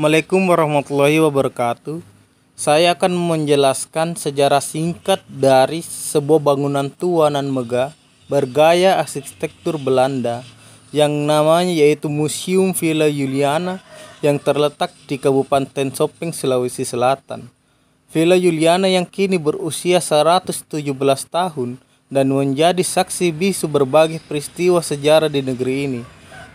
Assalamualaikum warahmatullahi wabarakatuh. Saya akan menjelaskan sejarah singkat dari sebuah bangunan tua nan megah bergaya arsitektur Belanda yang namanya yaitu Museum Villa Juliana yang terletak di Kabupaten Sopeng, Sulawesi Selatan. Villa Juliana yang kini berusia 117 tahun dan menjadi saksi bisu berbagai peristiwa sejarah di negeri ini.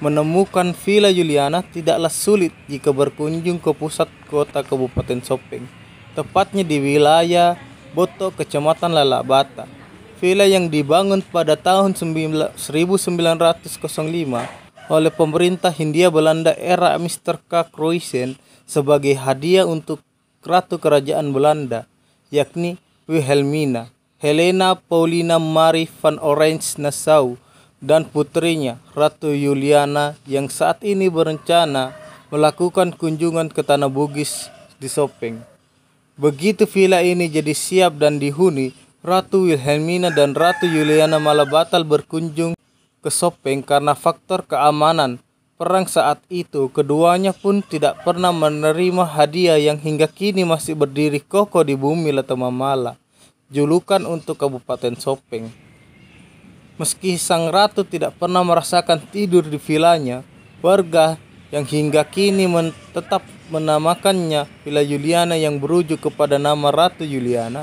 Menemukan Villa Juliana tidaklah sulit jika berkunjung ke pusat kota Kabupaten Sopeng, tepatnya di wilayah Boto, Kecamatan Lalabata. Villa yang dibangun pada tahun 1905 oleh pemerintah Hindia Belanda era Mr. K. Cruyssen sebagai hadiah untuk Ratu Kerajaan Belanda, yakni Wilhelmina Helena Paulina Marie van Orange-Nassau dan putrinya Ratu Juliana yang saat ini berencana melakukan kunjungan ke Tanah Bugis di Sopeng. Begitu villa ini jadi siap dan dihuni, Ratu Wilhelmina dan Ratu Juliana malah batal berkunjung ke Sopeng karena faktor keamanan. Perang saat itu, keduanya pun tidak pernah menerima hadiah yang hingga kini masih berdiri kokoh di bumi Latamamala, julukan untuk Kabupaten Sopeng. Meski sang ratu tidak pernah merasakan tidur di vilanya, warga yang hingga kini tetap menamakannya Villa Juliana yang berujuk kepada nama Ratu Juliana.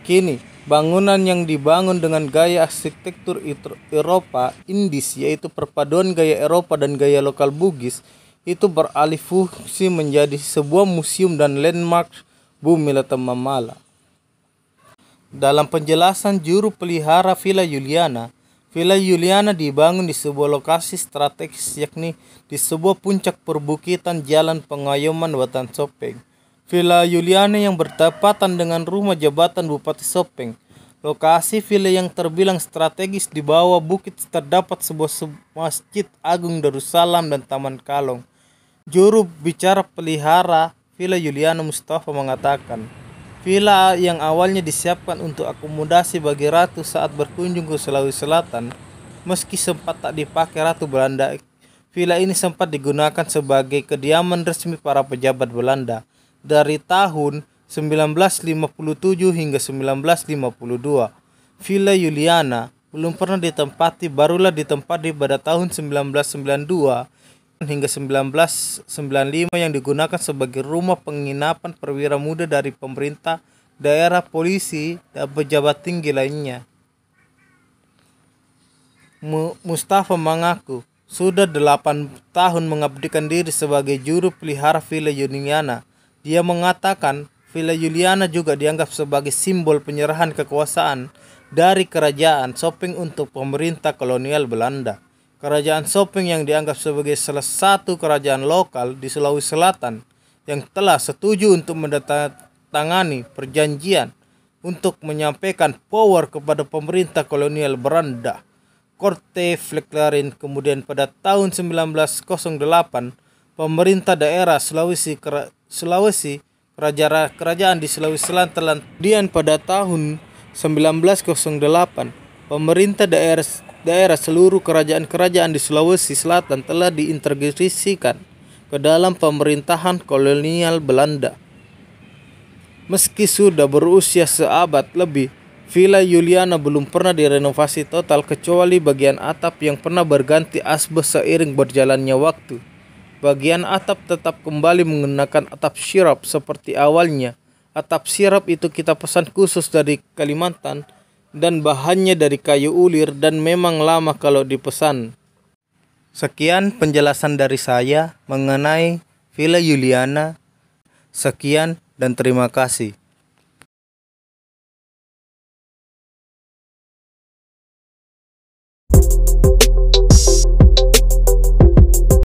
Kini, bangunan yang dibangun dengan gaya arsitektur Eropa Indis, yaitu perpaduan gaya Eropa dan gaya lokal Bugis, itu beralih fungsi menjadi sebuah museum dan landmark bumi Latamamala. Dalam penjelasan juru pelihara Villa Juliana dibangun di sebuah lokasi strategis, yakni di sebuah puncak perbukitan Jalan Pengayoman Watan Sopeng. Villa Juliana yang bertepatan dengan rumah jabatan Bupati Sopeng. Lokasi villa yang terbilang strategis di bawah bukit terdapat sebuah masjid agung Darussalam dan Taman Kalong. Juru bicara pelihara Villa Juliana Mustafa mengatakan, villa yang awalnya disiapkan untuk akomodasi bagi ratu saat berkunjung ke Sulawesi Selatan, meski sempat tak dipakai Ratu Belanda, villa ini sempat digunakan sebagai kediaman resmi para pejabat Belanda dari tahun 1957 hingga 1952. Villa Juliana belum pernah ditempati, barulah ditempati pada tahun 1992 hingga 1995 yang digunakan sebagai rumah penginapan perwira muda dari pemerintah daerah, polisi, dan pejabat tinggi lainnya. Mustafa mengaku sudah 8 tahun mengabdikan diri sebagai juru pelihara Villa Juliana. Dia mengatakan Villa Juliana juga dianggap sebagai simbol penyerahan kekuasaan dari kerajaan Sopeng untuk pemerintah kolonial Belanda. Kerajaan Sopeng yang dianggap sebagai salah satu kerajaan lokal di Sulawesi Selatan yang telah setuju untuk menandatangani perjanjian untuk menyampaikan power kepada pemerintah kolonial Belanda, Korte Vlekelarin. Kemudian pada tahun 1908, pemerintah daerah kerajaan di Sulawesi Selatan. Kemudian pada tahun 1908, pemerintah daerah seluruh kerajaan-kerajaan di Sulawesi Selatan telah diintegrasikan ke dalam pemerintahan kolonial Belanda. Meski sudah berusia seabad lebih, Villa Juliana belum pernah direnovasi total kecuali bagian atap yang pernah berganti asbes seiring berjalannya waktu. Bagian atap tetap kembali menggunakan atap sirap seperti awalnya. Atap sirap itu kita pesan khusus dari Kalimantan dan bahannya dari kayu ulir dan memang lama kalau dipesan. Sekian penjelasan dari saya mengenai Villa Juliana. Sekian dan terima kasih.